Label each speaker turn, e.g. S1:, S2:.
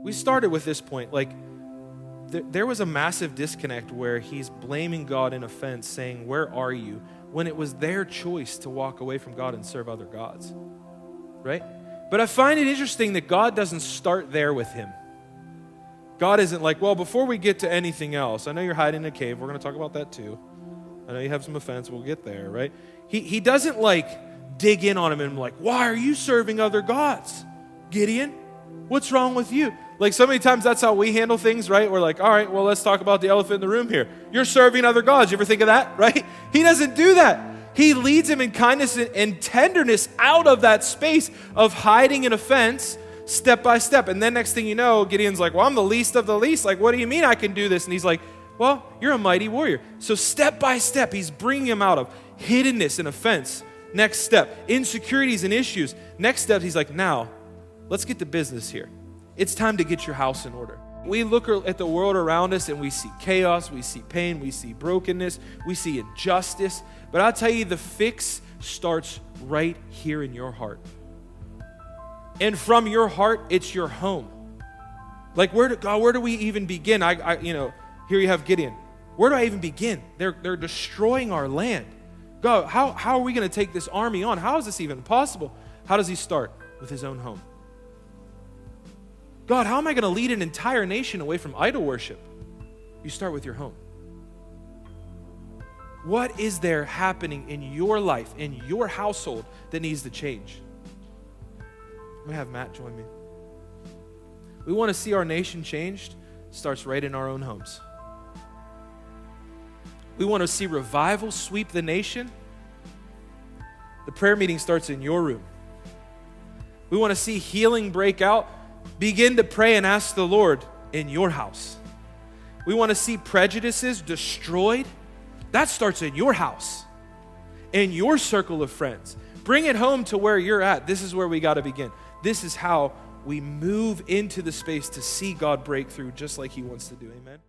S1: We started with this point, like there was a massive disconnect where he's blaming God in offense, saying, where are you? When it was their choice to walk away from God and serve other gods, right? But I find it interesting that God doesn't start there with him. God isn't like, well, before we get to anything else, I know you're hiding in a cave. We're going to talk about that too. I know you have some offense. We'll get there, right? He doesn't like dig in on him and like, why are you serving other gods, Gideon? What's wrong with you? Like so many times that's how we handle things, right? We're like, all right, well, let's talk about the elephant in the room here. You're serving other gods. You ever think of that, right? He doesn't do that. He leads him in kindness and tenderness out of that space of hiding an offense step by step. And then next thing you know, Gideon's like, well, I'm the least of the least. Like, what do you mean I can do this? And he's like, well, you're a mighty warrior. So step by step, he's bringing him out of hiddenness and offense. Next step, insecurities and issues. Next step, he's like, now, let's get to business here. It's time to get your house in order. We look at the world around us and we see chaos, we see pain, we see brokenness, we see injustice. But I'll tell you, the fix starts right here in your heart. And from your heart, it's your home. Like, where do we even begin? Here you have Gideon. Where do I even begin? They're destroying our land. God, how are we going to take this army on? How is this even possible? How does he start? With his own home. God, how am I going to lead an entire nation away from idol worship? You start with your home. What is there happening in your life, in your household, that needs to change? I'm going to have Matt join me. We want to see our nation changed. It starts right in our own homes. We want to see revival sweep the nation. The prayer meeting starts in your room. We want to see healing break out. Begin to pray and ask the Lord in your house. We want to see prejudices destroyed. That starts in your house, in your circle of friends. Bring it home to where you're at. This is where we got to begin. This is how we move into the space to see God break through just like he wants to do. Amen.